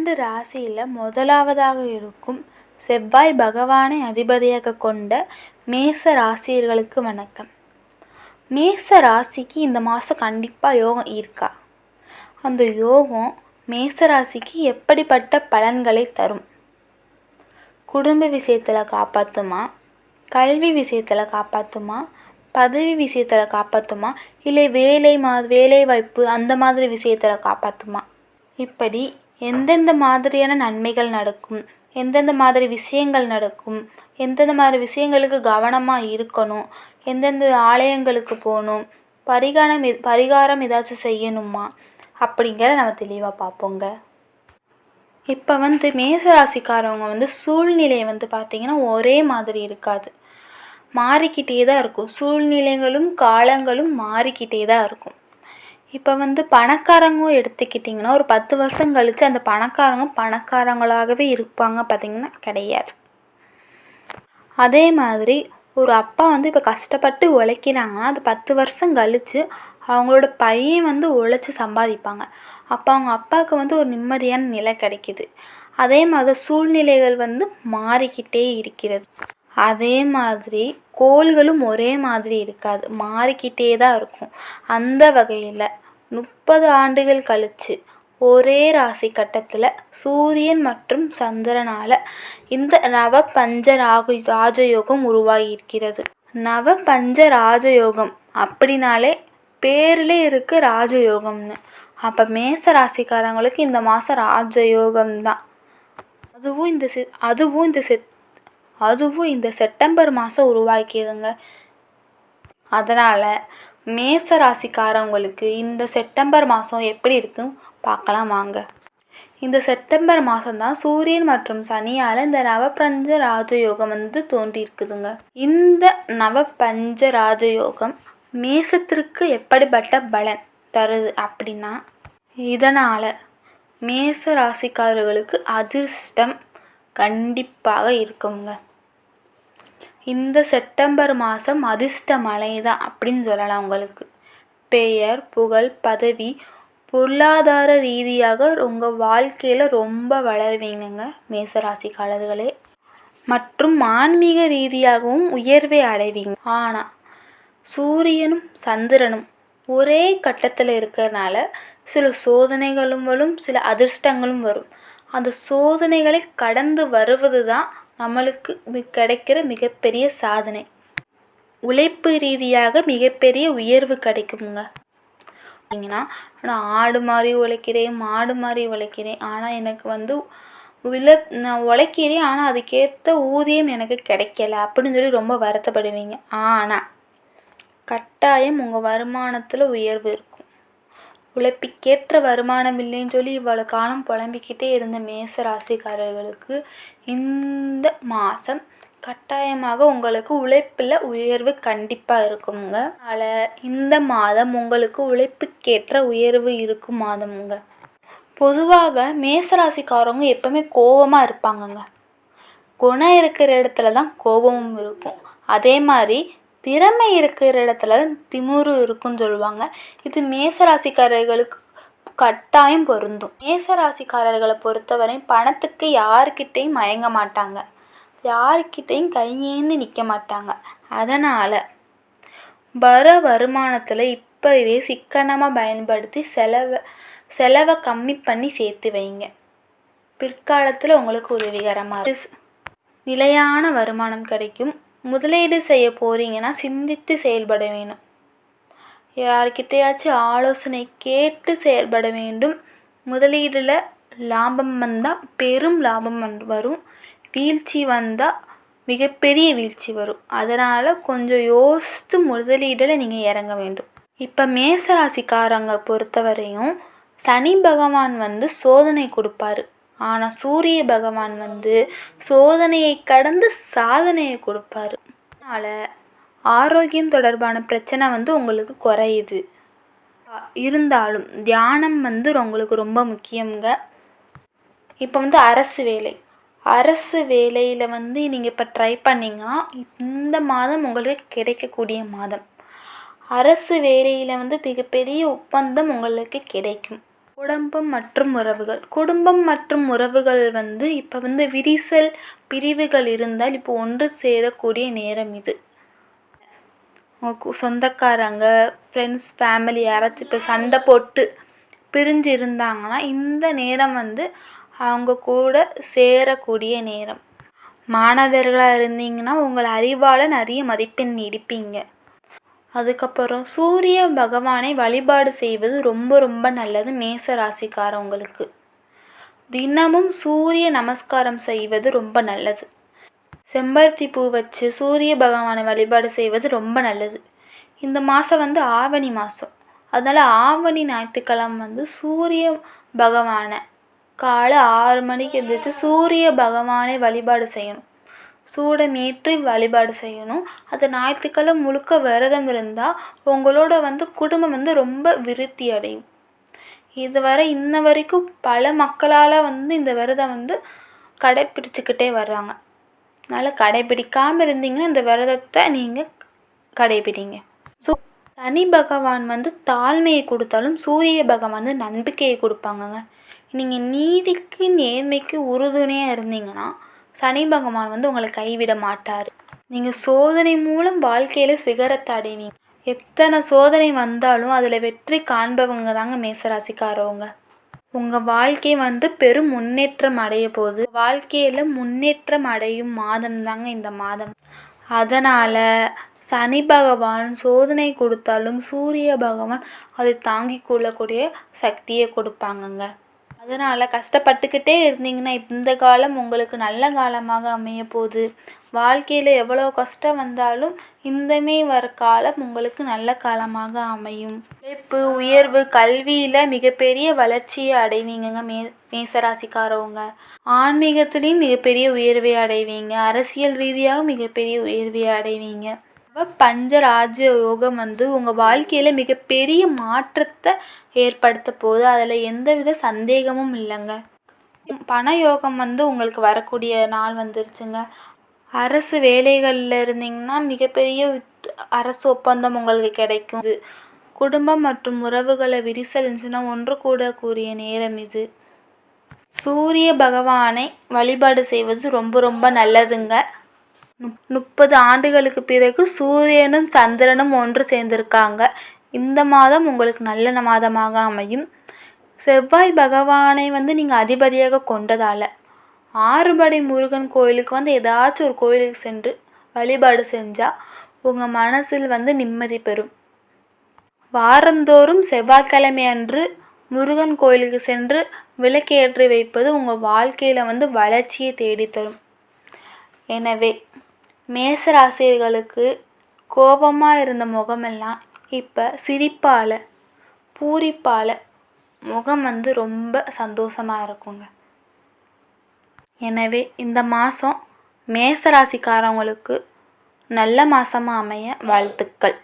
12 ராசியில் முதலாவதாக இருக்கும் செவ்வாய் பகவானை அதிபதியாக கொண்ட மேச ராசியர்களுக்கு வணக்கம். மேச ராசிக்கு இந்த மாதம் கண்டிப்பாக யோகம் இருக்கா? அந்த யோகம் மேச ராசிக்கு எப்படிப்பட்ட பலன்களை தரும்? குடும்ப விஷயத்தில் காப்பாற்றுமா? கல்வி விஷயத்தில் காப்பாற்றுமா? பதவி விஷயத்தில் காப்பாற்றுமா? இல்லை வேலை வாய்ப்பு அந்த மாதிரி விஷயத்தில் காப்பாற்றுமா? இப்படி எந்தெந்த மாதிரியான நன்மைகள் நடக்கும், எந்தெந்த மாதிரி விஷயங்கள் நடக்கும், எந்தெந்த மாதிரி விஷயங்களுக்கு கவனமாக இருக்கணும், எந்தெந்த ஆலயங்களுக்கு போகணும், பரிகாரம் ஏதாச்சும் செய்யணுமா அப்படிங்கிற நம்ம தெளிவாக பார்ப்போங்க. இப்போ மேசராசிக்காரவங்க சூழ்நிலை பார்த்திங்கன்னா ஒரே மாதிரி இருக்காது, மாறிக்கிட்டே தான் இருக்கும். சூழ்நிலைகளும் காலங்களும் மாறிக்கிட்டே தான் இருக்கும். இப்போ பணக்காரங்க எடுத்துக்கிட்டிங்கன்னா ஒரு 10 வருஷம் கழித்து அந்த பணக்காரங்களாகவே இருப்பாங்க பார்த்திங்கன்னா கிடையாது. அதே மாதிரி ஒரு அப்பா இப்போ கஷ்டப்பட்டு உழைக்கிறாங்கன்னா அது 10 வருஷம் கழித்து அவங்களோட பையன் உழைச்சி சம்பாதிப்பாங்க. அப்போ அவங்க அப்பாவுக்கு ஒரு நிம்மதியான நிலை கிடைக்கிது. அதே மாதிரி சூழ்நிலைகள் மாறிக்கிட்டே இருக்கிறது. அதே மாதிரி கோள்களும் ஒரே மாதிரி இருக்காது, மாறிக்கிட்டே தான் இருக்கும். அந்த வகையில் 30 ஆண்டுகள் கழித்து ஒரே ராசி கட்டத்தில் சூரியன் மற்றும் சந்திரனால் இந்த நவபஞ்ச ராஜயோகம் உருவாகியிருக்கிறது. நவபஞ்ச ராஜயோகம் அப்படின்னாலே பேரிலே இருக்குது ராஜயோகம்னு. அப்போ மேச ராசிக்காரங்களுக்கு இந்த மாதம் ராஜயோகம்தான். அதுவும் இந்த செப்டம்பர் மாதம் உருவாக்கிடுங்க. அதனால் மேச ராசிக்காரவங்களுக்கு இந்த செப்டம்பர் மாதம் எப்படி இருக்குன்னு பார்க்கலாம் வாங்க. இந்த செப்டம்பர் மாதம்தான் சூரியன் மற்றும் சனியால் இந்த நவபஞ்ச ராஜயோகம் தோன்றியிருக்குதுங்க. இந்த நவபஞ்ச ராஜயோகம் மேசத்திற்கு எப்படிப்பட்ட பலன் தருது அப்படின்னா, இதனால் மேச ராசிக்காரர்களுக்கு அதிர்ஷ்டம் கண்டிப்பாக இருக்குங்க. இந்த செப்டம்பர் மாதம் அதிர்ஷ்ட மழை தான் அப்படின்னு சொல்லலாம். உங்களுக்கு பெயர், புகழ், பதவி, பொருளாதார ரீதியாக உங்கள் வாழ்க்கையில் ரொம்ப வளருவீங்கங்க மேசராசிக்காரர்களே. மற்றும் ஆன்மீக ரீதியாகவும் உயர்வை அடைவீங்க. ஆனால் சூரியனும் சந்திரனும் ஒரே கட்டத்தில் இருக்கிறனால சில சோதனைகளும் வரும், சில அதிர்ஷ்டங்களும் வரும். அந்த சோதனைகளை கடந்து வருவது தான் நம்மளுக்கு கிடைக்கிற மிகப்பெரிய சாதனை. உழைப்பு ரீதியாக மிகப்பெரிய உயர்வு கிடைக்குமுங்க. நான் ஆடு மாதிரி உழைக்கிறேன், மாடு மாதிரி உழைக்கிறேன், ஆனால் எனக்கு நான் உழைக்கிறேன் ஆனால் அதுக்கேற்ற ஊதியம் எனக்கு கிடைக்கல அப்படின்னு சொல்லி ரொம்ப வருத்தப்படுவீங்க. ஆனால் கட்டாயம் உங்கள் வருமானத்தில் உயர்வு இருக்கும். உழைப்புக்கேற்ற வருமானம் இல்லைன்னு சொல்லி இவ்வளோ காலம் புலம்பிக்கிட்டே இருந்த மேச ராசிக்காரர்களுக்கு இந்த மாதம் கட்டாயமாக உங்களுக்கு உழைப்பில் உயர்வு கண்டிப்பாக இருக்குங்க. அதனால் இந்த மாதம் உங்களுக்கு உழைப்புக்கேற்ற உயர்வு இருக்கும் மாதமுங்க. பொதுவாக மேசராசிக்காரவங்க எப்பவுமே கோபமாக இருப்பாங்கங்க. குணம் இருக்கிற இடத்துல தான் கோபமும் இருக்கும். அதே மாதிரி திறமை இருக்கிற இடத்துல திமிரு இருக்குன்னு சொல்லுவாங்க. இது மேசராசிக்காரர்களுக்கு கட்டாயம் பொருந்தும். மேசராசிக்காரர்களை பொறுத்தவரை பணத்துக்கு யாருக்கிட்டையும் மயங்க மாட்டாங்க, யாருக்கிட்டையும் கையேந்து நிற்க மாட்டாங்க. அதனால் வருமானத்தில் இப்போவே சிக்கனமாக பயன்படுத்தி செலவை கம்மி பண்ணி சேர்த்து வைங்க. பிற்காலத்தில் உங்களுக்கு உதவிகரமாக நிலையான வருமானம் கிடைக்கும். முதலீடு செய்ய போகிறீங்கன்னா சிந்தித்து செயல்பட வேணும். யார்கிட்டையாச்சும் ஆலோசனை கேட்டு செயல்பட வேண்டும். முதலீடில் லாபம் வந்தால் பெரும் லாபம் வரும், வீழ்ச்சி வந்தால் மிகப்பெரிய வீழ்ச்சி வரும். அதனால் கொஞ்சம் யோசித்து முதலீடில் நீங்கள் இறங்க வேண்டும். இப்போ மேசராசிக்காரங்க பொறுத்தவரையும் சனி பகவான் சோதனை கொடுப்பாரு. ஆனால் சூரிய பகவான் சோதனையை கடந்து சாதனையை கொடுப்பாரு. அதனால் ஆரோக்கியம் தொடர்பான பிரச்சனை உங்களுக்கு குறையுது. இருந்தாலும் தியானம் உங்களுக்கு ரொம்ப முக்கியங்க. இப்போ அரசு வேலையில் நீங்கள் இப்போ ட்ரை பண்ணிங்கன்னா இந்த மாதம் உங்களுக்கு கிடைக்கக்கூடிய மாதம். அரசு வேலையில் மிகப்பெரிய ஒப்பந்தம் உங்களுக்கு கிடைக்கும். குடும்பம் மற்றும் உறவுகள். குடும்பம் மற்றும் உறவுகள் வந்து இப்போ வந்து விரிசல் பிரிவுகள் இருந்தால் இப்போ ஒன்று சேரக்கூடிய நேரம் இது. சொந்தக்காரங்க, ஃப்ரெண்ட்ஸ், ஃபேமிலி யாராச்சும் இப்போ சண்டை போட்டு பிரிஞ்சு இருந்தாங்கன்னா இந்த நேரம் வந்து அவங்க கூட சேரக்கூடிய நேரம். மாணவர்களாக இருந்தீங்கன்னா உங்கள் அறிவால் நிறைய மதிப்பெண் எடுப்பீங்க. அதுக்கப்புறம் சூரிய பகவானை வழிபாடு செய்வது ரொம்ப ரொம்ப நல்லது. மேச ராசிக்காரவங்களுக்கு தினமும் சூரிய நமஸ்காரம் செய்வது ரொம்ப நல்லது. செம்பருத்தி பூ வச்சு சூரிய பகவானை வழிபாடு செய்வது ரொம்ப நல்லது. இந்த மாதம் வந்து ஆவணி மாதம், அதனால் ஆவணி ஞாயிற்றுக்கிழமை வந்து சூரிய பகவானை காலை 6 மணிக்கு எழுந்திரிச்சு சூரிய பகவானை வழிபாடு செய்யணும். சூடமேற்றி வழிபாடு செய்யணும். அது ஞாயிற்றுக்கிழமை முழுக்க விரதம் இருந்தால் உங்களோட வந்து குடும்பம் வந்து ரொம்ப விருத்தி அடையும். இதுவரை இன்ன வரைக்கும் பல மக்களால் வந்து இந்த விரதம் வந்து கடைப்பிடிச்சிக்கிட்டே வர்றாங்க. அதனால் கடைப்பிடிக்காமல் இருந்தீங்கன்னா இந்த விரதத்தை நீங்கள் கடைப்பிடிங்க. ஸோ சனி பகவான் வந்து தாழ்மையை கொடுத்தாலும் சூரிய பகவான் வந்து நம்பிக்கையை கொடுப்பாங்கங்க. நீங்கள் நீதிக்கு நேர்மைக்கு உறுதுணையாக இருந்தீங்கன்னா சனி பகவான் வந்து உங்களை கைவிட மாட்டார். நீங்கள் சோதனை மூலம் வாழ்க்கையில் சிகரத்தை அடைவீங்க. எத்தனை சோதனை வந்தாலும் அதில் வெற்றி காண்பவங்க தாங்க மேசராசிக்காரவங்க. உங்கள் வாழ்க்கை வந்து பெரும் முன்னேற்றம் அடைய போகுது. வாழ்க்கையில் முன்னேற்றம் அடையும் மாதம் தாங்க இந்த மாதம். அதனால் சனி பகவான் சோதனை கொடுத்தாலும் சூரிய பகவான் அதை தாங்கி கொள்ளக்கூடிய சக்தியை கொடுப்பாங்கங்க. அதனால் கஷ்டப்பட்டுக்கிட்டே இருந்தீங்கன்னா இந்த காலம் உங்களுக்கு நல்ல காலமாக அமைய போகுது. வாழ்க்கையில் எவ்வளோ கஷ்டம் வந்தாலும் இந்தமே வர காலம் உங்களுக்கு நல்ல காலமாக அமையும். உழைப்பு, உயர்வு, கல்வியில் மிகப்பெரிய வளர்ச்சியை அடைவீங்கங்க மேசராசிக்காரவங்க. ஆன்மீகத்துலேயும் மிகப்பெரிய உயர்வை அடைவீங்க. அரசியல் ரீதியாக மிகப்பெரிய உயர்வை அடைவீங்க. பஞ்சராஜ யோகம் வந்து உங்கள் வாழ்க்கையில் மிகப்பெரிய மாற்றத்தை ஏற்படுத்த போகுது. அதில் எந்தவித சந்தேகமும் இல்லைங்க. பண யோகம் வந்து உங்களுக்கு வரக்கூடிய நாள் வந்துருச்சுங்க. அரசு வேலைகளில் இருந்தீங்கன்னா மிகப்பெரிய அரசு ஒப்பந்தம் உங்களுக்கு கிடைக்கும். குடும்பம் மற்றும் உறவுகளை விரிசல் இருந்துச்சுன்னா ஒன்று கூடக்கூடிய நேரம் இது. சூரிய பகவானை வழிபாடு செய்வது ரொம்ப ரொம்ப நல்லதுங்க. 30 ஆண்டுகளுக்கு பிறகு சூரியனும் சந்திரனும் ஒன்று சேர்ந்திருக்காங்க. இந்த மாதம் உங்களுக்கு நல்ல மாதமாக அமையும். செவ்வாய் பகவானை வந்து நீங்கள் அதிபதியாக கொண்டதால் ஆறுபடை முருகன் கோயிலுக்கு வந்து ஏதாச்சும் ஒரு கோயிலுக்கு சென்று வழிபாடு செஞ்சால் உங்கள் மனசில் வந்து நிம்மதி பெறும். வாரந்தோறும் செவ்வாய்க்கிழமை அன்று முருகன் கோயிலுக்கு சென்று விளக்கேற்றி வைப்பது உங்கள் வாழ்க்கையில் வந்து வளர்ச்சியை தேடித்தரும். எனவே மேசராசிகளுக்கு கோபமாக இருந்த முகமெல்லாம் இப்போ சிரிப்பால் பூரிப்பால் முகம் வந்து ரொம்ப சந்தோஷமாக இருக்குங்க. எனவே இந்த மாதம் மேசராசிக்காரவங்களுக்கு நல்ல மாதமாக அமைய வாழ்த்துக்கள்.